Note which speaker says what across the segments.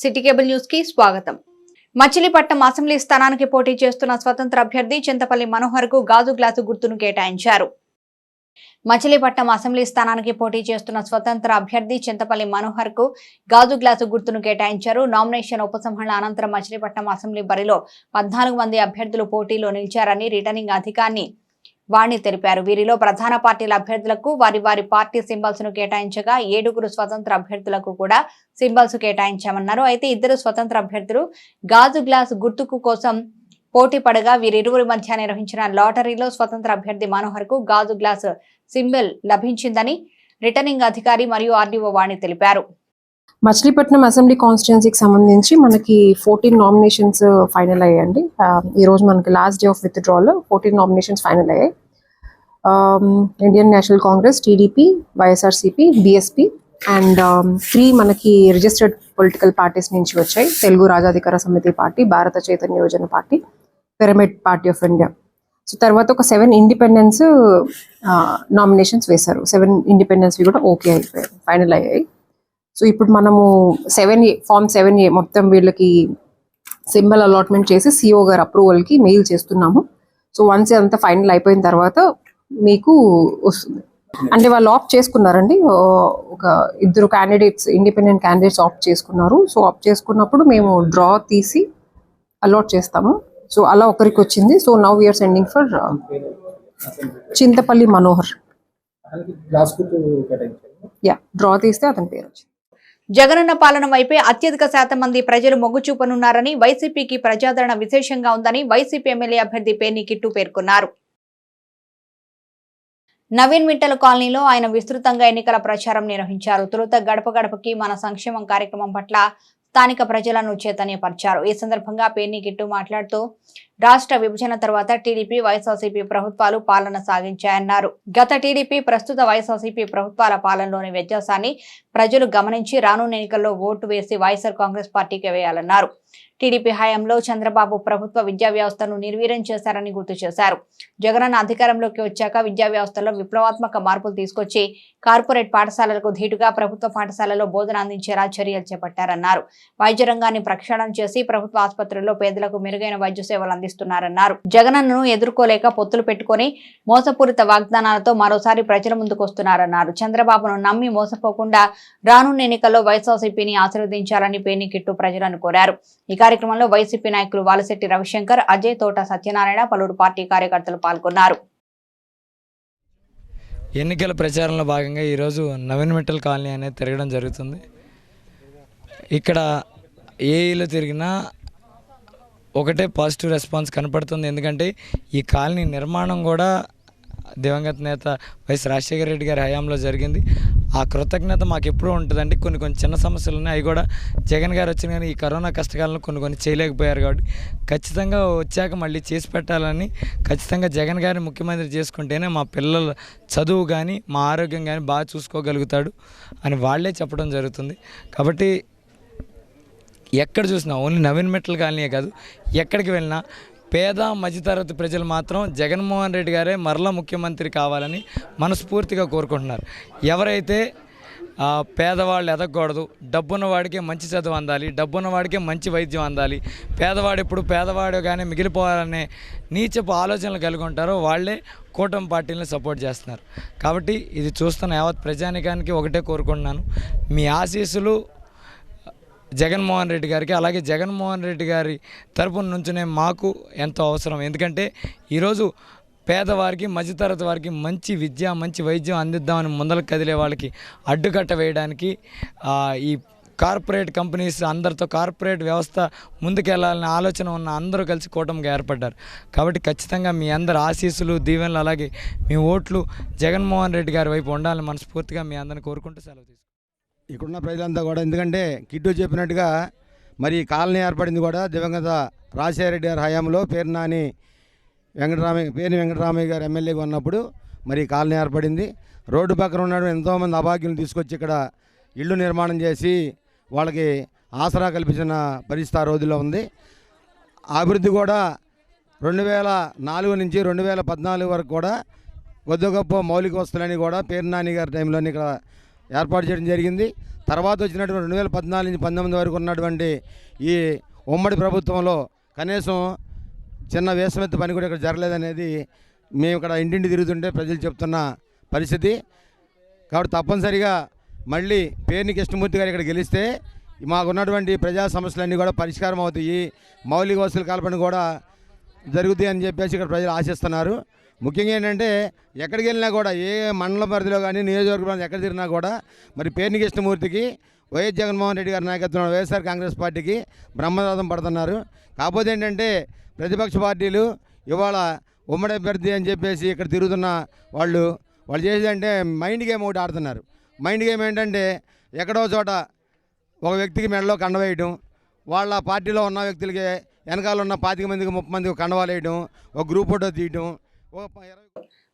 Speaker 1: City cable news కి స్వాగతం. Machilipatnam assembly స్థానానికి పోటీ చేస్తున్న స్వతంత్ర అభ్యర్థి చింతపల్లి మనోహర్ కు గాజు గ్లాసు గుర్తును కేటాయించారు. మచిలీపట్నం అసెంబ్లీ స్థానానికి పోటీ చేస్తున్న స్వతంత్ర అభ్యర్థి చింతపల్లి మనోహర్ కు గాజు గ్లాసు గుర్తును కేటాయించారు. నామినేషన్ ఉపసంహరణ అనంతరం మచిలీపట్నం అసెంబ్లీ బరిలో 14 మంది అభ్యర్థులు పోటీలో నిలిచారని రిటర్నింగ్ అధికారి వాణి తెలిపారు. వీరిలో ప్రధాన పార్టీల అభ్యర్థులకు వారి పార్టీ సింబల్స్ ను కేటాయించగా 7 స్వతంత్ర అభ్యర్థులకు కూడా సింబల్స్ కేటాయించామన్నారు. అయితే 2 స్వతంత్ర అభ్యర్థులు గాజు గ్లాస్ గుర్తుకు కోసం పోటీ పడగా వీరిరువురి మధ్య నిర్వహించిన లాటరీలో స్వతంత్ర అభ్యర్థి మనోహర్ కు గాజు గ్లాస్ సింబల్ లభించిందని రిటర్నింగ్ అధికారి మరియు ఆర్డీఓ వాణి తెలిపారు.
Speaker 2: మచిలీపట్నం అసెంబ్లీ కాన్స్టిట్యున్సీకి సంబంధించి మనకి 14 నామినేషన్స్ ఫైనల్ అయ్యాయండి. ఈ రోజు మనకి last day of withdrawal 14 nominations final అయ్యాయి. Indian National Congress, TDP, YSRCP, BSP and 3 మనకి రిజిస్టర్డ్ పొలిటికల్ పార్టీస్ నుంచి వచ్చాయి. తెలుగు రాజాధికార సమితి పార్టీ, భారత Chaitanya Yojana party, pyramid party of India. So తర్వాత ఒక 7 ఇండిపెండెన్స్ నామినేషన్స్ వేశారు. 7 ఇండిపెండెన్స్ కూడా ఓకే అయిపోయాయి, ఫైనల్ అయ్యాయి. సో ఇప్పుడు మనము ఫామ్ 7A మొత్తం వీళ్ళకి సింబల్ అలాట్మెంట్ చేసి సిఓ గారు అప్రూవల్కి మెయిల్ చేస్తున్నాము. సో వన్స్ అంతా ఫైనల్ అయిపోయిన తర్వాత మీకు వస్తుంది. అంటే వాళ్ళు ఆప్ట్ చేసుకున్నారండి, ఒక 2 క్యాండిడేట్స్, ఇండిపెండెంట్ క్యాండిడేట్స్ ఆప్ట్ చేసుకున్నారు. సో ఆప్ట్ చేసుకున్నప్పుడు మేము డ్రా తీసి అలాట్ చేస్తాము. సో అలా ఒకరికి వచ్చింది. So now we are sending for Chintapalli Manohar. Draw తీస్తే అతని పేరు వచ్చింది.
Speaker 1: జగనన్న పాలన వైపే అత్యధిక శాతం మంది ప్రజలు మొగ్గు చూపనున్నారని, వైసీపీకి ప్రజాదరణ విశేషంగా ఉందని వైసీపీ ఎమ్మెల్యే అభ్యర్థి పేర్ని కిట్టు పేర్కొన్నారు. నవీన్ మిట్టల్ కాలనీలో ఆయన విస్తృతంగా ఎన్నికల ప్రచారం నిర్వహించారు. తొలుత గడప గడపకి మన సంక్షేమం కార్యక్రమం పట్ల స్థానిక ప్రజలను చైతన్యపరిచారు. ఈ సందర్భంగా పేర్ని కిట్టు మాట్లాడుతూ రాష్ట్ర విభజన తర్వాత టీడీపీ, వైఎస్ఆర్సీపీ ప్రభుత్వాలు పాలన సాగించాయన్నారు. గత టీడీపీ, ప్రస్తుత వైఎస్ఆర్సీపీ ప్రభుత్వాల పాలనలోని వ్యత్యాసాన్ని ప్రజలు గమనించి రానున్న ఎన్నికల్లో ఓటు వేసి వైఎస్ఆర్ కాంగ్రెస్ పార్టీకి వేయాలన్నారు. టీడీపీ హయాంలో చంద్రబాబు ప్రభుత్వ విద్యా వ్యవస్థను నిర్వీర్యం చేశారని గుర్తు చేశారు. జగనన్న అధికారంలోకి వచ్చాక విద్యా వ్యవస్థలో విప్లవాత్మక మార్పులు తీసుకొచ్చి కార్పొరేట్ పాఠశాలలకు ధీటుగా ప్రభుత్వ పాఠశాలలో బోధన అందించేలా చర్యలు చేపట్టారన్నారు. వైద్య రంగాన్ని ప్రక్షాళన చేసి ప్రభుత్వ ఆసుపత్రుల్లో పేదలకు మెరుగైన వైద్య సేవలు అందిస్తున్నారన్నారు. జగనన్నను ఎదుర్కోలేక పొత్తులు పెట్టుకుని మోసపూరిత వాగ్దానాలతో మరోసారి ప్రజల ముందుకొస్తున్నారన్నారు. చంద్రబాబును నమ్మి మోసపోకుండా రానున్న ఎన్నికల్లో వైఎస్ఆర్సీపీని ఆశీర్వదించాలని పేర్ని కిట్టు ప్రజలను కోరారు. ఈ కార్యక్రమంలో వైసీపీ నాయకులు వాలశెట్టి రవిశంకర్, అజయ్, తోట సత్యనారాయణ, పలువురు పార్టీ కార్యకర్తలు పాల్గొన్నారు.
Speaker 3: ఎన్నికల ప్రచారంలో భాగంగా ఈరోజు నవీన్ మిట్టల్ కాలనీ అనేది తిరగడం జరుగుతుంది. ఇక్కడ ఏ ఇల్లు తిరిగినా ఒకటే పాజిటివ్ రెస్పాన్స్ కనపడుతుంది. ఎందుకంటే ఈ కాలనీ నిర్మాణం కూడా దివంగత నేత వైఎస్ రాజశేఖర రెడ్డి గారి హయాంలో జరిగింది. ఆ కృతజ్ఞత మాకు ఎప్పుడూ ఉంటుందండి. కొన్ని చిన్న సమస్యలు ఉన్నాయి, అవి కూడా జగన్ గారు వచ్చిన కానీ ఈ కరోనా కష్టకాలంలో కొన్ని చేయలేకపోయారు. కాబట్టి ఖచ్చితంగా వచ్చాక మళ్ళీ చేసి పెట్టాలని, ఖచ్చితంగా జగన్ గారిని ముఖ్యమంత్రి చేసుకుంటేనే మా పిల్లల చదువు కానీ మా ఆరోగ్యం కానీ బాగా చూసుకోగలుగుతాడు అని వాళ్ళే చెప్పడం జరుగుతుంది. కాబట్టి ఎక్కడ చూసినా ఓన్లీ నవీన్ మిట్టల్ కాలనీయే కాదు, ఎక్కడికి వెళ్ళినా పేద మధ్యతరగతి ప్రజలు మాత్రం జగన్మోహన్ రెడ్డి గారే మరలా ముఖ్యమంత్రి కావాలని మనస్ఫూర్తిగా కోరుకుంటున్నారు. ఎవరైతే పేదవాళ్ళు ఎదగకూడదు, డబ్బున్న వాడికే మంచి చదువు అందాలి, డబ్బున్న వాడికే మంచి వైద్యం అందాలి, పేదవాడు ఎప్పుడు పేదవాడుగానే మిగిలిపోవాలనే నీచపు ఆలోచనలు కలిగి ఉంటారో వాళ్ళే కూటమి పార్టీలను సపోర్ట్ చేస్తున్నారు. కాబట్టి ఇది చూస్తున్న యావత్ ప్రజానికానికి ఒకటే కోరుకుంటున్నాను, మీ ఆశీస్సులు జగన్మోహన్ రెడ్డి గారికి, అలాగే జగన్మోహన్ రెడ్డి గారి తరపున నుంచునే మాకు ఎంతో అవసరం. ఎందుకంటే ఈరోజు పేదవారికి, మధ్యతరగతి వారికి మంచి విద్య, మంచి వైద్యం అందిద్దామని ముందరకు కదిలే వాళ్ళకి అడ్డుకట్ట వేయడానికి ఈ కార్పొరేట్ కంపెనీస్ అందరితో కార్పొరేట్ వ్యవస్థ ముందుకెళ్లాలనే ఆలోచన ఉన్న అందరూ కలిసి కూటమిగా ఏర్పడ్డారు. కాబట్టి ఖచ్చితంగా మీ అందరి ఆశీస్సులు, దీవెనలు, అలాగే మీ ఓట్లు జగన్మోహన్ రెడ్డి గారి వైపు ఉండాలని మనస్ఫూర్తిగా మీ అందరిని కోరుకుంటూ సెలవు తీసుకుంటాం.
Speaker 4: ఇక్కడున్న ప్రజలంతా కూడా, ఎందుకంటే కిట్టు చెప్పినట్టుగా మరి కాలనీ ఏర్పడింది కూడా దివంగత రాజశేఖర రెడ్డి గారి హయాంలో పేర్ని వెంకటరామయ్య గారు ఎమ్మెల్యేగా ఉన్నప్పుడు మరి కాలనీ ఏర్పడింది. రోడ్డు పక్కన ఉన్న ఎంతోమంది అభాగ్యులను తీసుకొచ్చి ఇక్కడ ఇళ్ళు నిర్మాణం చేసి వాళ్ళకి ఆసరా కల్పించిన పరిస్థితి ఆ రోజుల్లో ఉంది. అభివృద్ధి కూడా 2004 నుంచి 2014 వరకు కూడా కొద్ది గొప్ప మౌలిక వస్తువులని కూడా పేర్నాని గారి టైంలోనే ఇక్కడ ఏర్పాటు చేయడం జరిగింది. తర్వాత వచ్చినటువంటి 2014 నుంచి 19 వరకు ఉన్నటువంటి ఈ ఉమ్మడి ప్రభుత్వంలో కనీసం చిన్న వేసమెత్తి పని కూడా ఇక్కడ జరగలేదనేది మేము ఇక్కడ ఇంటింటి తిరుగుతుంటే ప్రజలు చెప్తున్న పరిస్థితి. కాబట్టి తప్పనిసరిగా మళ్ళీ పేర్ని కృష్ణమూర్తి గారు ఇక్కడ గెలిస్తే మాకున్నటువంటి ప్రజా సమస్యలన్నీ కూడా పరిష్కారం అవుతాయి, మౌలిక వసతుల కల్పన కూడా జరుగుతాయి అని చెప్పేసి ఇక్కడ ప్రజలు ఆశిస్తున్నారు. ముఖ్యంగా ఏంటంటే ఎక్కడికి వెళ్ళినా కూడా ఏ మండల పరిధిలో కానీ నియోజకవర్గంలో ఎక్కడ తిరిగినా కూడా మరి పేర్ని కృష్ణమూర్తికి వైఎస్ జగన్మోహన్ రెడ్డి గారి నాయకత్వంలో వైఎస్ఆర్ కాంగ్రెస్ పార్టీకి బ్రహ్మరథం పడుతున్నారు. కాకపోతే ఏంటంటే ప్రతిపక్ష పార్టీలు ఇవాళ ఉమ్మడి అభ్యర్థి అని చెప్పేసి ఇక్కడ తిరుగుతున్న వాళ్ళు చేసేదంటే మైండ్ గేమ్ ఒకటి ఆడుతున్నారు. మైండ్ గేమ్ ఏంటంటే ఎక్కడో చోట ఒక వ్యక్తికి మెడలో కండ వేయడం, వాళ్ళ పార్టీలో ఉన్న వ్యక్తులకి వెనకాల ఉన్న 25 మందికి 30 మందికి కండవాలు వేయడం, ఒక గ్రూప్ ఫోటో తీయడం.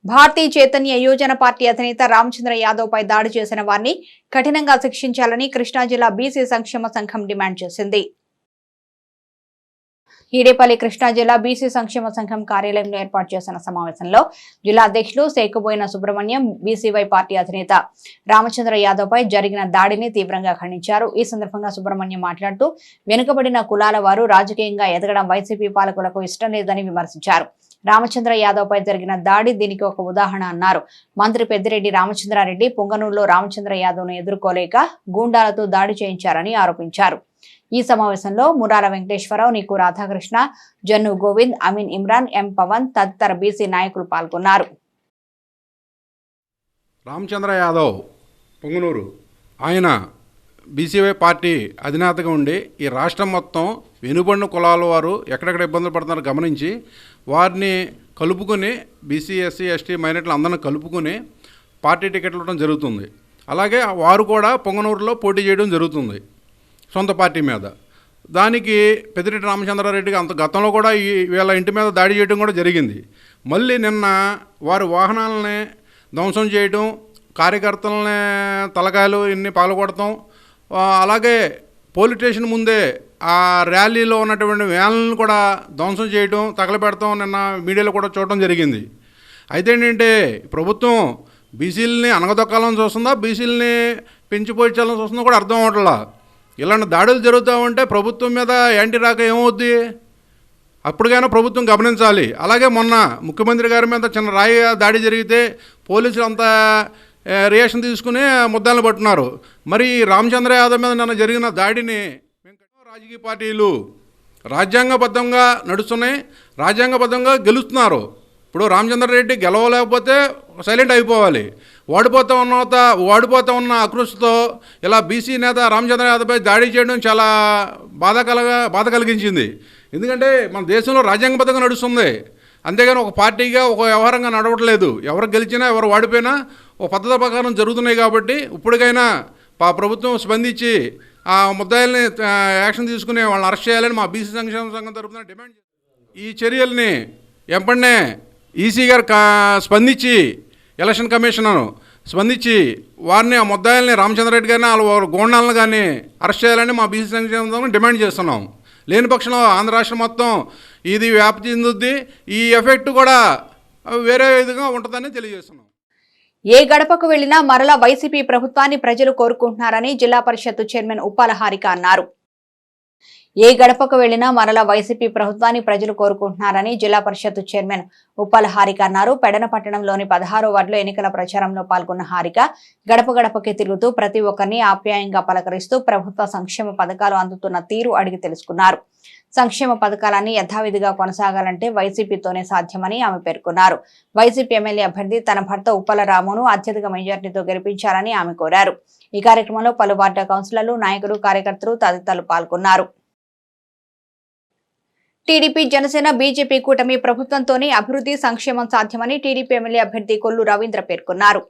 Speaker 1: భారతీయ చైతన్య యువజన పార్టీ అధినేత రామచంద్ర యాదవ్ పై దాడి చేసిన వారిని కఠినంగా శిక్షించాలని కృష్ణా జిల్లా బీసీ సంక్షేమ సంఘం డిమాండ్ చేసింది. ఈడేపల్లి కృష్ణా జిల్లా బీసీ సంక్షేమ సంఘం కార్యాలయంలో ఏర్పాటు చేసిన సమావేశంలో జిల్లా అధ్యక్షులు సేకుబోయిన సుబ్రహ్మణ్యం బీసీవై పార్టీ అధినేత రామచంద్ర యాదవ్ పై జరిగిన దాడిని తీవ్రంగా ఖండించారు. ఈ సందర్భంగా సుబ్రహ్మణ్యం మాట్లాడుతూ వెనుకబడిన కులాల వారు రాజకీయంగా ఎదగడం వైసీపీ పాలకులకు ఇష్టం లేదని విమర్శించారు. రామచంద్ర యాదవ్ పై జరిగిన దాడి దీనికి ఒక ఉదాహరణ అన్నారు. మంత్రి పెద్దిరెడ్డి రామచంద్రారెడ్డి పొంగనూరులో రామచంద్ర యాదవ్ ను ఎదుర్కోలేక గూండాలతో దాడి చేయించారని ఆరోపించారు. ఈ సమావేశంలో మురాల వెంకటేశ్వరరావు, నీకు రాధాకృష్ణ, జన్ను గోవింద్, అమీన్ ఇమ్రాన్, ఎం పవన్ తదితర బీసీ నాయకులు పాల్గొన్నారు.
Speaker 5: రామచంద్ర యాదవ్ పొంగనూరు ఆయన బీసీవై పార్టీ అధినేతగా ఉండి ఈ రాష్ట్రం మొత్తం వెనుబడిన కులాల వారు ఎక్కడెక్కడ ఇబ్బందులు పడుతున్నారో గమనించి వారిని కలుపుకొని బీసీ, ఎస్సీ, ఎస్టీ మైనారిటీలు అందరిని కలుపుకొని పార్టీ టికెట్లు ఇవ్వడం జరుగుతుంది. అలాగే వారు కూడా పొంగనూరులో పోటీ చేయడం జరుగుతుంది సొంత పార్టీ మీద. దానికి పెద్దిరెడ్డి రామచంద్రారెడ్డికి అంత గతంలో కూడా వీళ్ళ ఇంటి మీద దాడి చేయడం కూడా జరిగింది. మళ్ళీ నిన్న వారి వాహనాలని ధ్వంసం చేయడం, కార్యకర్తలని తలకాయలు ఇన్ని పగలగొడతాం, అలాగే పోలీస్ స్టేషన్ ముందే ఆ ర్యాలీలో ఉన్నటువంటి వ్యాన్లను కూడా ధ్వంసం చేయడం, తగలబెడతాం నిన్న మీడియాలో కూడా చూడటం జరిగింది. అయితే ఏంటంటే ప్రభుత్వం బీసీలని అనగదొక్కాలని చూస్తుందా, బీసీలని పెంచిపోయించాలని చూస్తుందో కూడా అర్థం అవ్వట్లా. ఇలాంటి దాడులు జరుగుతూ ఉంటే ప్రభుత్వం మీద యాంటీ రాక ఏమవుద్ది? అప్పటికైనా ప్రభుత్వం గమనించాలి. అలాగే మొన్న ముఖ్యమంత్రి గారి మీద చిన్న రాయి దాడి జరిగితే పోలీసులు అంతా రియాక్షన్ తీసుకుని ముద్దాలను పట్టున్నారు. మరి రామచంద్ర యాదవ్ మీద నిన్న జరిగిన దాడిని రాజకీయ పార్టీలు రాజ్యాంగబద్ధంగా నడుస్తున్నాయి, రాజ్యాంగబద్ధంగా గెలుస్తున్నారు. ఇప్పుడు రామచంద్రారెడ్డి గెలవలేకపోతే సైలెంట్ అయిపోవాలి. వాడిపోతా ఉన్న ఆక్రోశంతో ఇలా బీసీ నేత రామచంద్ర యాదవ్పై దాడి చేయడం చాలా బాధ కలిగించింది. ఎందుకంటే మన దేశంలో రాజ్యాంగబద్ధంగా నడుస్తుంది, అంతేగాని ఒక పార్టీగా ఒక వ్యవహారంగా నడవట్లేదు. ఎవరు గెలిచినా ఎవరు వాడిపోయినా ఒక పద్ధతి ప్రకారం జరుగుతున్నాయి. కాబట్టి ఇప్పటికైనా ప్రభుత్వం స్పందించి ఆ ముద్దాయిల్ని యాక్షన్ తీసుకుని వాళ్ళని అరెస్ట్ చేయాలని మా బీసీ సంక్షేమ సంఘం తరఫున డిమాండ్ చేస్తాం. ఈ చర్యల్ని వెంటనే ఈసీ గారు స్పందించి, ఎలక్షన్ కమిషనర్ స్పందించి వారిని ఆ ముద్దాయిల్ని రామచంద్రారెడ్డి గారిని వాళ్ళ గోండాలను కానీ అరెస్ట్ చేయాలని మా బీసీ సంక్షేమ డిమాండ్ చేస్తున్నాం. లేని పక్షంలో ఆంధ్ర రాష్ట్రం మొత్తం ఇది వ్యాప్తి చెందుద్ది. ఈ ఎఫెక్ట్ కూడా వేరే విధంగా ఉంటుందని తెలియజేస్తున్నాం.
Speaker 1: ఏ గడపకు వెళ్లినా మరలా వైసీపీ ప్రభుత్వాన్ని ప్రజలు కోరుకుంటున్నారని జిల్లా పరిషత్ చైర్మన్ ఉప్పాల హారిక అన్నారు. ఏ గడపకు వెళ్లినా మరలా వైసీపీ ప్రభుత్వాన్ని ప్రజలు కోరుకుంటున్నారని జిల్లా పరిషత్ చైర్మన్ ఉప్పాల హారిక అన్నారు. పెడన పట్టణంలోని 16వ వార్డులో ఎన్నికల ప్రచారంలో పాల్గొన్న హారిక గడప గడపకి తిరుగుతూ ప్రతి ఒక్కరిని ఆప్యాయంగా పలకరిస్తూ ప్రభుత్వ సంక్షేమ పథకాలు అందుతున్న తీరు అడిగి తెలుసుకున్నారు. సంక్షేమ పథకాలన్నీ యథావిధిగా కొనసాగాలంటే వైసీపీతోనే సాధ్యమని ఆమె పేర్కొన్నారు. వైసీపీ ఎమ్మెల్యే అభ్యర్థి తన భర్త ఉప్పల రామును అత్యధిక మెజార్టీతో గెలిపించాలని ఆమె కోరారు. ఈ కార్యక్రమంలో పలు వార్డు కౌన్సిలర్లు, నాయకులు, కార్యకర్తలు తదితరులు పాల్గొన్నారు. టీడీపీ, జనసేన, బీజేపీ కూటమి ప్రభుత్వంతోనే అభివృద్ధి, సంక్షేమం సాధ్యమని టీడీపీ ఎమ్మెల్యే అభ్యర్థి కొల్లు రవీంద్ర పేర్కొన్నారు.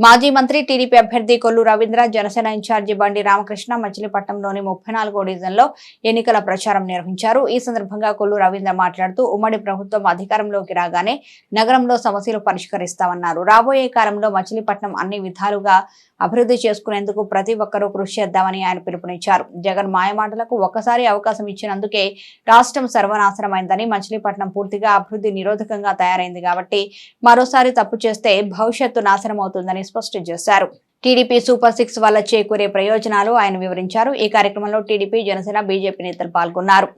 Speaker 1: మాజీ మంత్రి, టీడీపీ అభ్యర్థి కొల్లు రవీంద్ర, జనసేన ఇన్ఛార్జి బండి రామకృష్ణ మచిలీపట్నంలోని 34వ డివిజన్లో ఎన్నికల ప్రచారం నిర్వహించారు. ఈ సందర్భంగా కొల్లు రవీంద్ర మాట్లాడుతూ ఉమ్మడి ప్రభుత్వం అధికారంలోకి రాగానే నగరంలో సమస్యలు పరిష్కరిస్తామన్నారు. రాబోయే కాలంలో మచిలీపట్నం అన్ని విధాలుగా అభివృద్ధి చేసుకునేందుకు ప్రతి ఒక్కరూ కృషి చేద్దామని ఆయన పిలుపునిచ్చారు. జగన్ మాయమాటలకు ఒక్కసారి అవకాశం ఇచ్చినందుకే రాష్ట్రం సర్వనాశనమైందని, మచిలీపట్నం పూర్తిగా అభివృద్ధి నిరోధకంగా తయారైంది కాబట్టి మరోసారి తప్పు చేస్తే భవిష్యత్తు నాశనమవుతుందని స్పష్టం చేశారు. టీడీపీ సూపర్ 6 వల్ల చేకూరే ప్రయోజనాలు ఆయన వివరించారు. ఈ కార్యక్రమంలో టీడీపీ, జనసేన, బీజేపీ నేతలు పాల్గొన్నారు.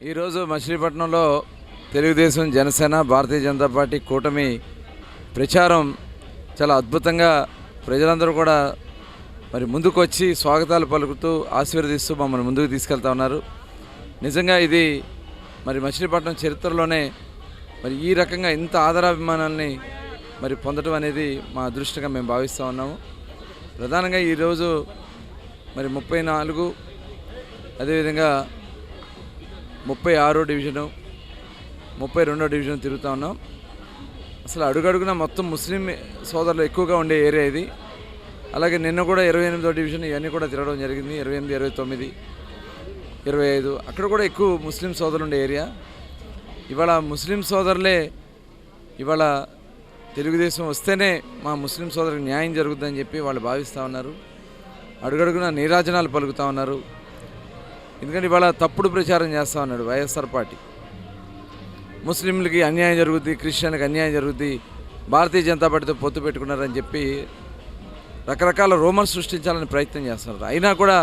Speaker 6: ఈరోజు మచిలీపట్నంలో తెలుగుదేశం, జనసేన, భారతీయ జనతా పార్టీ కూటమి ప్రచారం చాలా అద్భుతంగా ప్రజలందరూ కూడా మరి ముందుకు వచ్చి స్వాగతాలు పలుకుతూ ఆశీర్వదిస్తూ మమ్మల్ని ముందుకు తీసుకెళ్తా ఉన్నారు. నిజంగా ఇది మరి మచిలీపట్నం చరిత్రలోనే మరి ఈ రకంగా ఇంత ఆదరాభిమానాల్ని మరి పొందడం అనేది మా అదృష్టంగా మేము భావిస్తూ ఉన్నాము. ప్రధానంగా ఈరోజు మరి 34 అదేవిధంగా 36 డివిజను 32 డివిజన్ తిరుగుతూ ఉన్నాం. అసలు అడుగడుగున మొత్తం ముస్లిం సోదరులు ఎక్కువగా ఉండే ఏరియా ఇది. అలాగే నిన్న కూడా 28వ డివిజన్ ఇవన్నీ కూడా తిరగడం జరిగింది. 28, 29, 25 అక్కడ కూడా ఎక్కువ ముస్లిం సోదరులు ఉండే ఏరియా. ఇవాళ ముస్లిం సోదరులే ఇవాళ తెలుగుదేశం వస్తేనే మా ముస్లిం సోదరులకు న్యాయం జరుగుతుందని చెప్పి వాళ్ళు భావిస్తూ ఉన్నారు. అడుగడుగున నీరాజనాలు పలుకుతూ ఉన్నారు. ఎందుకంటే ఇవాళ తప్పుడు ప్రచారం చేస్తూ ఉన్నాడు వైఎస్ఆర్ పార్టీ. ముస్లింలకి అన్యాయం జరుగుద్ది, క్రిస్టియన్కి అన్యాయం జరుగుద్ది, భారతీయ జనతా పార్టీతో పొత్తు పెట్టుకున్నారని చెప్పి రకరకాల రూమర్స్ సృష్టించాలని ప్రయత్నం చేస్తున్నారు. అయినా కూడా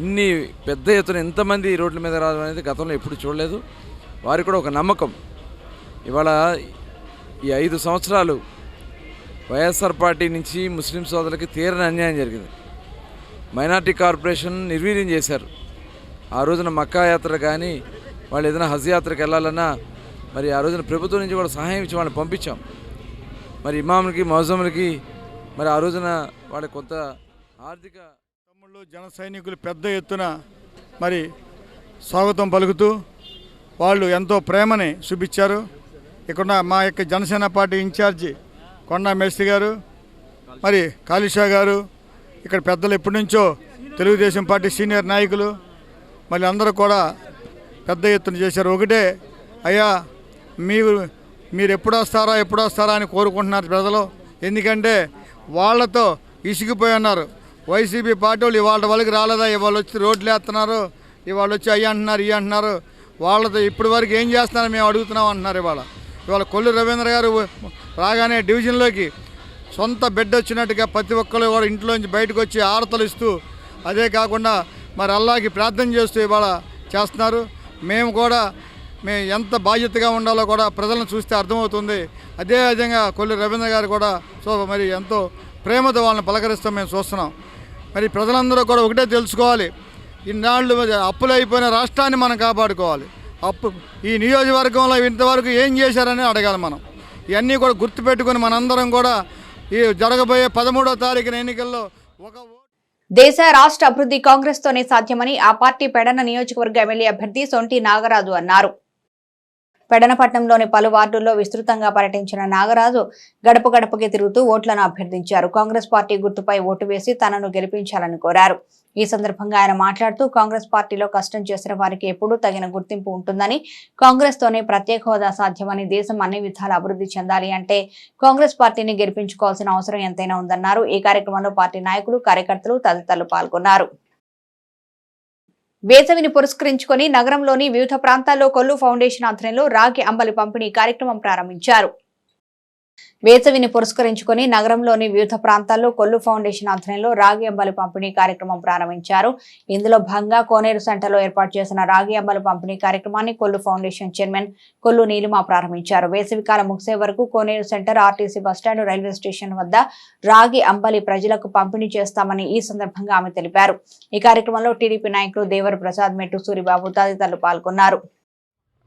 Speaker 6: ఇన్ని పెద్ద ఎత్తున ఎంతమంది రోడ్ల మీద రావడం అనేది గతంలో ఎప్పుడు చూడలేదు. వారికి కూడా ఒక నమ్మకం. ఇవాళ ఈ 5 సంవత్సరాలు వైఎస్ఆర్ పార్టీ నుంచి ముస్లిం సోదరులకి తీరని అన్యాయం జరిగింది. మైనార్టీ కార్పొరేషన్ నిర్వీర్యం చేశారు. ఆ రోజున మక్కా యాత్ర కానీ వాళ్ళు ఏదైనా హజ్ యాత్రకు వెళ్ళాలన్నా మరి ఆ రోజున ప్రభుత్వం నుంచి కూడా సహాయం ఇచ్చి వాళ్ళని పంపించాం. మరి ఇమాములకి, మౌజములకి మరి ఆ రోజున వాళ్ళకి కొంత ఆర్థిక
Speaker 7: తమ్ముళ్ళు, జన సైనికులు పెద్ద ఎత్తున మరి స్వాగతం పలుకుతూ వాళ్ళు ఎంతో ప్రేమని చూపించారు. ఇక్కడ మా యొక్క జనసేన పార్టీ ఇన్ఛార్జి కొండా మేస్త్రి గారు, మరి కాళీషా గారు, ఇక్కడ పెద్దలు ఎప్పటి నుంచో తెలుగుదేశం పార్టీ సీనియర్ నాయకులు మళ్ళీ అందరూ కూడా పెద్ద ఎత్తున చేశారు. ఒకటే, అయ్యా మీరు ఎప్పుడు వస్తారా అని కోరుకుంటున్నారు ప్రజలు. ఎందుకంటే వాళ్ళతో ఇసిగిపోయి ఉన్నారు. వైసీపీ పార్టీ వాళ్ళు ఇవాళ వాళ్ళకి రాలేదా, ఇవాళ వచ్చి రోడ్లు వేస్తున్నారు, ఇవాళ వచ్చి అయ్యి అంటున్నారు, ఇవి అంటున్నారు. వాళ్ళతో ఇప్పటి వరకు ఏం చేస్తున్నారో మేము అడుగుతున్నాం అంటున్నారు. ఇవాళ కొల్లు రవీంద్ర గారు రాగానే డివిజన్లోకి సొంత బిడ్డ వచ్చినట్టుగా ప్రతి ఒక్కరు కూడా ఇంట్లోంచి బయటకు వచ్చి ఆరతలు ఇస్తూ, అదే కాకుండా మరి అల్లాకి ప్రార్థన చేస్తూ ఇవాళ చేస్తున్నారు. మేము ఎంత బాధ్యతగా ఉండాలో కూడా ప్రజలను చూస్తే అర్థమవుతుంది. అదేవిధంగా కొల్లు రవీంద్ర గారు కూడా మరి ఎంతో ప్రేమతో వాళ్ళని పలకరిస్తాం మేము చూస్తున్నాం. మరి ప్రజలందరూ కూడా ఒకటే తెలుసుకోవాలి, ఇన్నాళ్ళు అప్పులు అయిపోయిన రాష్ట్రాన్ని మనం కాపాడుకోవాలి. ఈ నియోజకవర్గంలో ఇంతవరకు ఏం చేశారని అడగాలి మనం. ఇవన్నీ కూడా గుర్తుపెట్టుకొని మనందరం కూడా ఈ జరగబోయే 13వ తారీఖున ఎన్నికల్లో
Speaker 1: దేశ రాష్ట్ర అభివృద్ధి కాంగ్రెస్ తోనే సాధ్యమని ఆ పార్టీ పెడన నియోజకవర్గ ఎమ్మెల్యే అభ్యర్థి సొంటి నాగరాజు అన్నారు. పెడనపట్నంలోని పలు వార్డుల్లో విస్తృతంగా పర్యటించిన నాగరాజు గడప గడపకి తిరుగుతూ ఓట్లను అభ్యర్థించారు. కాంగ్రెస్ పార్టీ గుర్తుపై ఓటు వేసి తనను గెలిపించాలని కోరారు. ఈ సందర్భంగా ఆయన మాట్లాడుతూ కాంగ్రెస్ పార్టీలో కష్టం చేసిన వారికి ఎప్పుడూ తగిన గుర్తింపు ఉంటుందని, కాంగ్రెస్ తోనే ప్రత్యేక హోదా సాధ్యమని, దేశం అన్ని విధాల అభివృద్ధి చెందాలి అంటే కాంగ్రెస్ పార్టీని గెలిపించుకోవాల్సిన అవసరం ఎంతైనా ఉందన్నారు. ఈ కార్యక్రమంలో పార్టీ నాయకులు, కార్యకర్తలు తదితరులు పాల్గొన్నారు. వేసవిని పురస్కరించుకొని నగరంలోని వివిధ ప్రాంతాల్లో కొల్లు ఫౌండేషన్ ఆధ్వర్యంలో రాగి అంబలి పంపిణీ కార్యక్రమం ప్రారంభించారు. వేసవిని పురస్కరించుకొని నగరంలోని వివిధ ప్రాంతాల్లో కొల్లు ఫౌండేషన్ ఆధ్వర్యంలో రాగి అంబలి పంపిణీ కార్యక్రమం ప్రారంభించారు. ఇందులో భాగంగా కోనేరు సెంటర్లో ఏర్పాటు చేసిన రాగి అంబలి పంపిణీ కార్యక్రమాన్ని కొల్లు ఫౌండేషన్ చైర్మన్ కొల్లు నీలిమ ప్రారంభించారు. వేసవికాలం ముగిసే వరకు Koneru centre, RTC bus stand, railway station వద్ద రాగి అంబలి ప్రజలకు పంపిణీ చేస్తామని ఈ సందర్భంగా ఆమె తెలిపారు. ఈ కార్యక్రమంలో టీడీపీ నాయకులు దేవర ప్రసాద్, మెట్టు సూరిబాబు తదితరులు పాల్గొన్నారు.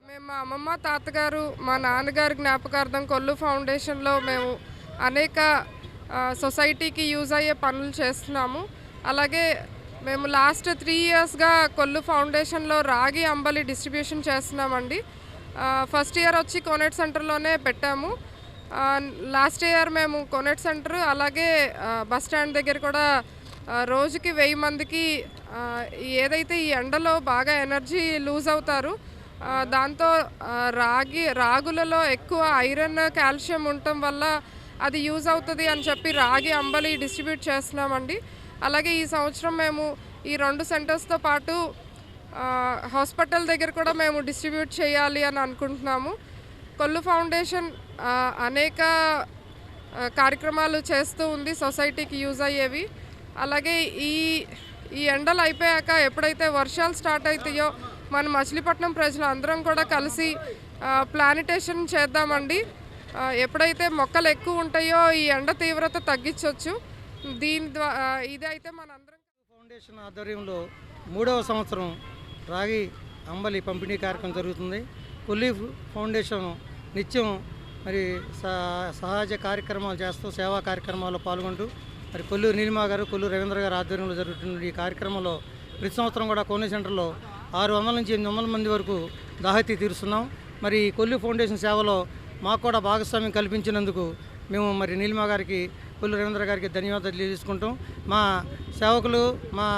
Speaker 8: మేము మా అమ్మమ్మ, తాతగారు, మా నాన్నగారి జ్ఞాపకార్థం కొల్లు ఫౌండేషన్లో మేము అనేక సొసైటీకి యూజ్ అయ్యే పనులు చేస్తున్నాము. అలాగే మేము లాస్ట్ 3 ఇయర్స్గా కొల్లు ఫౌండేషన్లో రాగి అంబలి డిస్ట్రిబ్యూషన్ చేస్తున్నామండి. ఫస్ట్ ఇయర్ వచ్చి కోనేట్ సెంటర్లోనే పెట్టాము. లాస్ట్ ఇయర్ మేము కోనేట్ సెంటర్ అలాగే బస్ స్టాండ్ దగ్గర కూడా రోజుకి 1000 మందికి ఏదైతే ఈ ఎండలో బాగా ఎనర్జీ లూజ్ అవుతారు, దాంతో రాగులలో ఎక్కువ ఐరన్, కాల్షియం ఉండటం వల్ల అది యూజ్ అవుతుంది అని చెప్పి రాగి అంబలి డిస్ట్రిబ్యూట్ చేస్తున్నామండి. అలాగే ఈ సంవత్సరం మేము ఈ 2 సెంటర్స్తో పాటు హాస్పిటల్ దగ్గర కూడా మేము డిస్ట్రిబ్యూట్ చేయాలి అని అనుకుంటున్నాము. కొల్లు ఫౌండేషన్ అనేక కార్యక్రమాలు చేస్తూ ఉంది సొసైటీకి యూజ్ అయ్యేవి. అలాగే ఈ ఎండలు అయిపోయాక ఎప్పుడైతే వర్షాలు స్టార్ట్ అవుతాయో మన మచిలీపట్నం ప్రజలు అందరం కూడా కలిసి ప్లానిటేషన్ చేద్దామండి. ఎప్పుడైతే మొక్కలు ఎక్కువ ఉంటాయో ఈ ఎండ తీవ్రత తగ్గించవచ్చు. దీని ద్వారా ఇదైతే మనందరం
Speaker 9: ఫౌండేషన్ ఆధ్వర్యంలో 3వ సంవత్సరం రాగి అంబలి పంపిణీ కార్యక్రమం జరుగుతుంది. కొల్లి ఫౌండేషన్ నిత్యం మరి సహజ కార్యక్రమాలు చేస్తూ సేవా కార్యక్రమాల్లో పాల్గొంటూ మరి కొల్లూరు నీలిమా గారు, కొల్లూరు రవీంద్ర గారు ఆధ్వర్యంలో జరుగుతున్న ఈ కార్యక్రమంలో ప్రతి సంవత్సరం కూడా కోనే సెంటర్లో 600 నుంచి 800 మంది వరకు దాహతి తీరుస్తున్నాం. మరి కొల్లూరు ఫౌండేషన్ సేవలో మాకు కూడా భాగస్వామ్యం కల్పించినందుకు మేము మరి నీలిమా గారికి, కొల్లూరు రవీంద్ర గారికి ధన్యవాదాలు తెలియజేసుకుంటాం. మా సేవకులు మా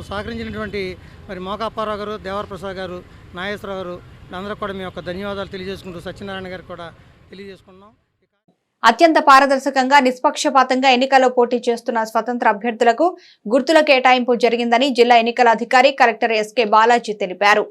Speaker 9: సహకరించినటువంటి మరి మోకాప్పారావు గారు, దేవరప్రసాద్ గారు, నాగేశ్వరరావు గారు అందరూ కూడా మీ యొక్క ధన్యవాదాలు తెలియజేసుకుంటూ సత్యనారాయణ గారికి కూడా తెలియజేసుకున్నాం.
Speaker 1: అత్యంత పారదర్శకంగా నిష్పక్షపాతంగా ఎన్నికల్లో పోటీ చేస్తున్న స్వతంత్ర అభ్యర్థులకు గుర్తుల కేటాయింపు జరిగిందని జిల్లా ఎన్నికల అధికారి కలెక్టర్ ఎస్కే బాలాజీ తెలిపారు.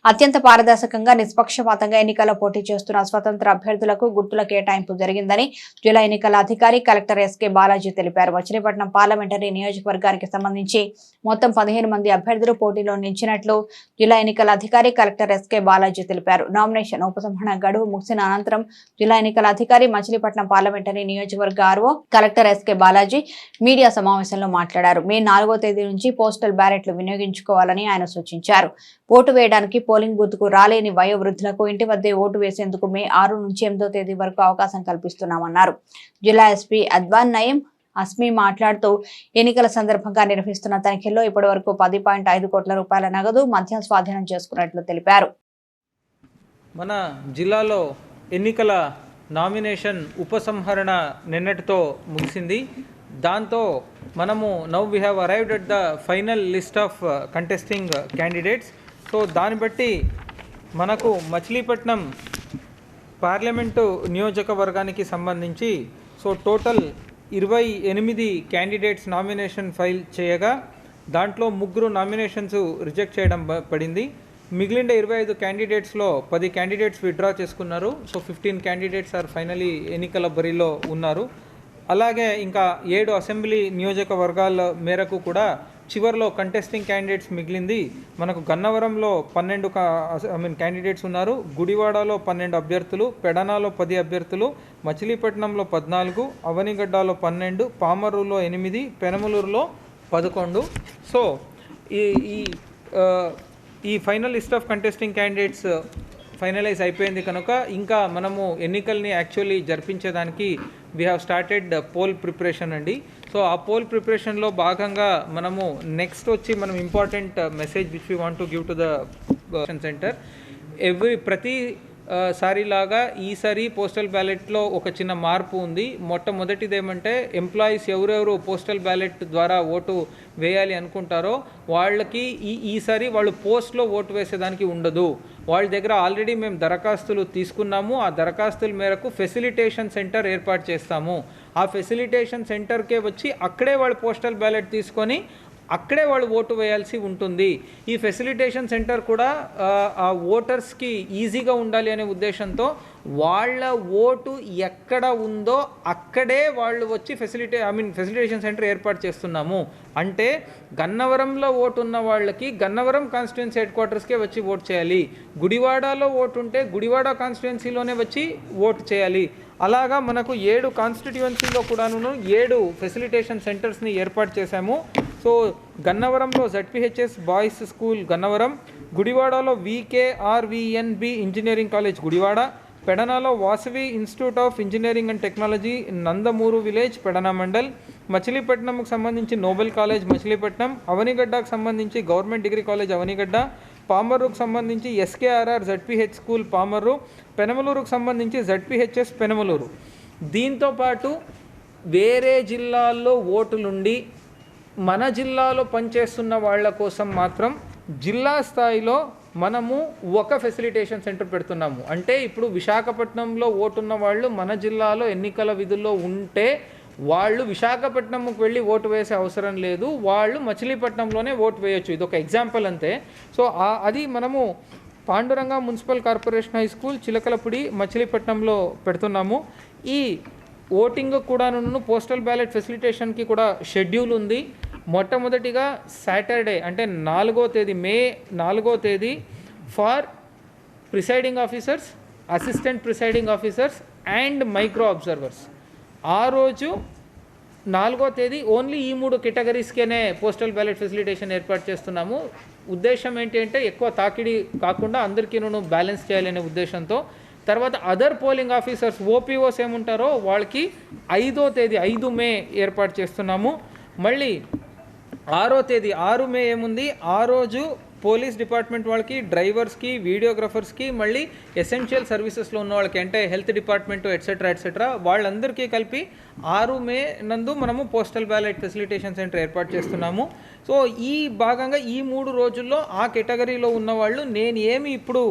Speaker 1: అత్యంత పారదర్శకంగా నిష్పక్షపాతంగా ఎన్నికల్లో పోటీ చేస్తున్న స్వతంత్ర అభ్యర్థులకు గుర్తుల కేటాయింపు జరిగిందని జిల్లా ఎన్నికల అధికారి కలెక్టర్ ఎస్కే బాలాజీ తెలిపారు. మచిలీపట్నం పార్లమెంటరీ నియోజకవర్గానికి సంబంధించి మొత్తం 15 మంది అభ్యర్థులు పోటీలో నిలిచినట్లు జిల్లా ఎన్నికల అధికారి కలెక్టర్ ఎస్కే బాలాజీ తెలిపారు. నామినేషన్ ఉపసంహరణ గడువు ముగిసిన అనంతరం జిల్లా ఎన్నికల అధికారి మచిలీపట్నం పార్లమెంటరీ నియోజకవర్గ RO collector SK Balaji media సమావేశంలో మాట్లాడారు. మే 4వ తేదీ నుంచి పోస్టల్ బ్యాలెట్లు వినియోగించుకోవాలని ఆయన సూచించారు. ఓటు వేయడానికి పోలింగ్ బూత్ కు రాలేని వయోవృద్ధులకు ఇంటి వద్దే ఓటు వేసేందుకు మే 6 నుంచి 8వ తేదీ వరకు అవకాశం కల్పిస్తున్నామన్నారు. జిల్లా ఎస్పీ అద్వాన్ నయీం అస్మి మాట్లాడుతూ ఎన్నికల సందర్భంగా నిర్వహిస్తున్న తనిఖీల్లో ఇప్పటి వరకు 10.5 కోట్ల రూపాయల నగదు మద్యం స్వాధీనం చేసుకున్నట్లు తెలిపారు.
Speaker 10: మన జిల్లాలో ఎన్నికల నామినేషన్ ఉపసంహరణ నిన్నటితో ముగిసింది. దాంతో మనము now we have arrived at the final list of contesting candidates. So దాన్ని బట్టి మనకు మచిలీపట్నం పార్లమెంటు నియోజకవర్గానికి సంబంధించి so total 28 candidates nomination file చేయగా దాంట్లో 3 నామినేషన్స్ రిజెక్ట్ చేయడం పడింది. మిగిలిన 25 క్యాండిడేట్స్లో 10 క్యాండిడేట్స్ విత్డ్రా చేసుకున్నారు. సో 15 క్యాండిడేట్స్ ఆర్ ఫైనలీ ఎన్నికల బరిలో ఉన్నారు. అలాగే ఇంకా 7 అసెంబ్లీ నియోజకవర్గాల మేరకు కూడా చివరిలో కంటెస్టింగ్ క్యాండిడేట్స్ మిగిలింది. మనకు గన్నవరంలో 12 క్యాండిడేట్స్ ఉన్నారు, గుడివాడలో 12 అభ్యర్థులు, పెడనాలో 10 అభ్యర్థులు, మచిలీపట్నంలో 14, అవనిగడ్డలో 12, పామర్రులో 8, పెనమలూరులో 11. సో ఈ final list of contesting candidates finalise అయిపోయింది కనుక ఇంకా మనము ఎన్నికల్ని యాక్చువల్లీ జరిపించేదానికి we have started poll preparation అండి. సో ఆ పోల్ ప్రిపరేషన్లో భాగంగా మనము నెక్స్ట్ వచ్చి మనం important message which we want to give to the centre ప్రతి సారిలాగా ఈసారి పోస్టల్ బ్యాలెట్లో ఒక చిన్న మార్పు ఉంది. మొట్టమొదటిది ఏమంటే ఎంప్లాయీస్ ఎవరెవరు పోస్టల్ బ్యాలెట్ ద్వారా ఓటు వేయాలి అనుకుంటారో వాళ్ళకి ఈసారి వాళ్ళు పోస్ట్లో ఓటు వేసేదానికి ఉండదు. వాళ్ళ దగ్గర ఆల్రెడీ మేము దరఖాస్తులు తీసుకున్నాము. ఆ దరఖాస్తుల మేరకు ఫెసిలిటేషన్ సెంటర్ ఏర్పాటు చేస్తాము. ఆ ఫెసిలిటేషన్ సెంటర్కే వచ్చి అక్కడే వాళ్ళు పోస్టల్ బ్యాలెట్ తీసుకొని అక్కడే వాళ్ళు ఓటు వేయాల్సి ఉంటుంది. ఈ ఫెసిలిటేషన్ సెంటర్ కూడా ఆ ఓటర్స్కి ఈజీగా ఉండాలి అనే ఉద్దేశంతో వాళ్ళ ఓటు ఎక్కడ ఉందో అక్కడే వాళ్ళు వచ్చి ఫెసిలిటేషన్ సెంటర్ ఏర్పాటు చేస్తున్నాము. అంటే గన్నవరంలో ఓటు ఉన్న వాళ్ళకి గన్నవరం కాన్స్టిట్యుయెన్సీ హెడ్ క్వార్టర్స్కే వచ్చి ఓటు చేయాలి. గుడివాడలో ఓటు ఉంటే గుడివాడ కాన్స్టిట్యుయెన్సీలోనే వచ్చి ఓటు చేయాలి. అలాగా మనకు 7 కాన్స్టిట్యుయెన్సీలో కూడాను 7 ఫెసిలిటేషన్ సెంటర్స్ని ఏర్పాటు చేశాము. సో గన్నవరంలో ZPHS బాయ్స్ స్కూల్ గన్నవరం, గుడివాడలో VKRVNB ఇంజనీరింగ్ కాలేజ్ గుడివాడ, పెడనాలో Vasavi institute of engineering and technology Nandamuru village Pedana mandal, మచిలీపట్నంకు సంబంధించి నోబెల్ కాలేజ్ మచిలీపట్నం, అవనిగడ్డకు సంబంధించి గవర్నమెంట్ డిగ్రీ కాలేజ్ అవనిగడ్డ, పామర్రుకు సంబంధించి SKRR ZPH స్కూల్ పామర్రు, పెనమలూరుకు సంబంధించి ZPHS పెనమలూరు. దీంతో పాటు వేరే జిల్లాల్లో ఓటులుండి మన జిల్లాలో పనిచేస్తున్న వాళ్ళ కోసం మాత్రం జిల్లా స్థాయిలో మనము ఒక ఫెసిలిటేషన్ సెంటర్ పెడుతున్నాము. అంటే ఇప్పుడు విశాఖపట్నంలో ఓటున్న వాళ్ళు మన జిల్లాలో ఎన్నికల విధుల్లో ఉంటే వాళ్ళు విశాఖపట్నంకు వెళ్ళి ఓటు వేసే అవసరం లేదు, వాళ్ళు మచిలీపట్నంలోనే ఓటు వేయొచ్చు. ఇది ఒక ఎగ్జాంపుల్ అంతే. సో అది మనము Panduranga municipal corporation high school Chilakalapudi మచిలీపట్నంలో పెడుతున్నాము. ఈ ఓటింగ్ కూడాను పోస్టల్ బ్యాలెట్ ఫెసిలిటేషన్కి కూడా షెడ్యూల్ ఉంది. మొట్టమొదటిగా సాటర్డే అంటే 4వ తేదీ మే 4వ తేదీ for presiding officers, assistant presiding officers and micro observers. ఆ రోజు 4వ తేదీ ఓన్లీ ఈ 3 కేటగిరీస్కేనే పోస్టల్ బ్యాలెట్ ఫెసిలిటేషన్ ఏర్పాటు చేస్తున్నాము. ఉద్దేశం ఏంటి అంటే ఎక్కువ తాకిడి కాకుండా అందరికీ బ్యాలెన్స్ చేయాలనే ఉద్దేశంతో. తర్వాత అదర్ పోలింగ్ ఆఫీసర్స్ ఓపీఓస్ ఏముంటారో వాళ్ళకి 5వ తేదీ 5 మే ఏర్పాటు చేస్తున్నాము. మళ్ళీ 6వ తేదీ 6 మే ఏముంది, ఆ రోజు పోలీస్ డిపార్ట్మెంట్ వాళ్ళకి, డ్రైవర్స్కి, వీడియోగ్రాఫర్స్కి, మళ్ళీ ఎసెన్షియల్ సర్వీసెస్లో ఉన్న వాళ్ళకి అంటే హెల్త్ డిపార్ట్మెంట్ ఎట్సెట్రా వాళ్ళందరికీ కలిపి 6 మే నందు మనము పోస్టల్ బ్యాలెట్ ఫెసిలిటేషన్ సెంటర్ ఏర్పాటు చేస్తున్నాము. సో ఈ భాగంగా ఈ 3 రోజుల్లో ఆ కేటగిరీలో ఉన్నవాళ్ళు నేను ఏమి ఇప్పుడు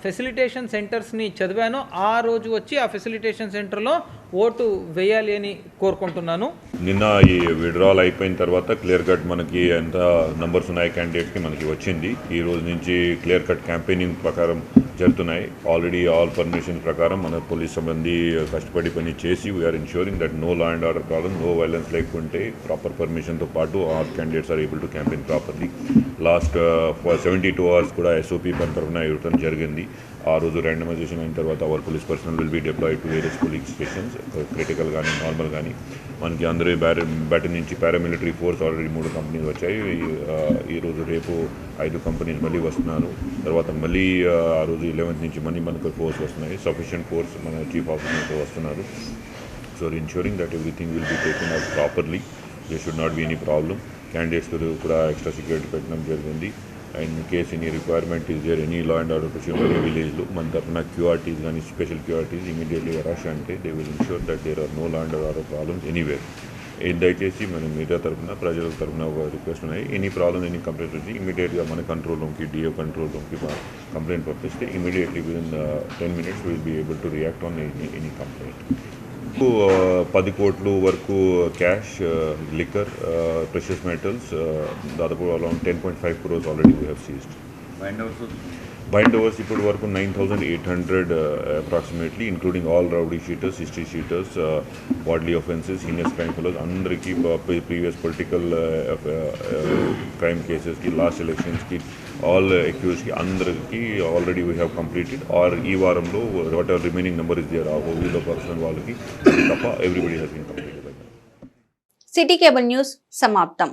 Speaker 10: ఫెసిలిటేషన్ సెంటర్స్ని చదివానో ఆ రోజు వచ్చి ఆ ఫెసిలిటేషన్ సెంటర్లో ఓటు వేయాలి అని కోరుకుంటున్నాను.
Speaker 11: నిన్న ఈ విడ్రాల్ అయిపోయిన తర్వాత క్లియర్ కట్ మనకి ఎంత నంబర్స్ ఉన్నాయి క్యాండిడేట్కి మనకి వచ్చింది. ఈ రోజు నుంచి క్లియర్ కట్ క్యాంపెయినింగ్ ప్రకారం జరుగుతున్నాయి. ఆల్రెడీ ఆల్ పర్మిషన్ ప్రకారం మన పోలీస్ సిబ్బంది కష్టపడి పని చేసి we are ensuring that no law and order problem, no violence లేకుంటే ప్రాపర్ పర్మిషన్తో పాటు all candidates are able to campaign properly. Last 72 hours కూడా ఎస్ఓపి పని తరఫున ఇవ్వడం జరిగింది. ఆ రోజు ర్యాండమైజేషన్ అయిన తర్వాత our police personnel will be deployed to various polling stations, critical కానీ నార్మల్ కానీ. మనకి అందరూ బ్యాటరీ నుంచి పారామిలిటరీ ఫోర్స్ ఆల్రెడీ 3 కంపెనీలు వచ్చాయి. ఈరోజు రేపు 5 కంపెనీలు మళ్ళీ వస్తున్నారు. తర్వాత మళ్ళీ ఆ రోజు 11th నుంచి మళ్ళీ మనకు ఫోర్స్ వస్తున్నాయి. సఫిషియంట్ ఫోర్స్ మన చీఫ్ ఆఫీసర్తో వస్తున్నారు. So ensuring that everything will be taken out properly. There should not be any problem. Candidates కూడా ఎక్స్ట్రా సెక్యూరిటీ పెట్టడం జరిగింది. And in case any requirement is there any law and order question విలేజ్లో మన తరఫున QRTs కానీ special QRTs immediately rush అంటే they will ensure that there are no law and order problems anywhere. దయచేసి మనం media తరఫున ప్రజల తరఫున ఒక రిక్వెస్ట్ ఉన్నాయి. ఎనీ ప్రాబ్లమ్ ఎనీ కంప్లైంట్ వచ్చి ఇమీడియట్గా మన కంట్రోల్ రూమ్కి డిఓ కంట్రోల్ రూమ్కి కంప్లైంట్ పంపిస్తే immediately within 10 minutes will be able to react on any complaint. 10 కోట్ల వరకు క్యాష్, లిక్కర్, ప్రెషియస్ మెటల్స్, దాదాపు around 10.5 crores already we have seized. Bind overs ఇప్పటి వరకు 9,800 approximately, including all rowdy sheeters, history sheeters, body offences, heinous crime fellows అందరికీ, previous political crime కేసెస్కి, last ఎలక్షన్స్కి, all అక్యూజ్కి అందరికీ already we have completed. Or ఈ వారంలో what ever remaining number is there ఆ ఓవీలో పర్సనల్ వాళ్ళకి తప్ప everybody has been completed.
Speaker 1: City cable news సమాప్తం.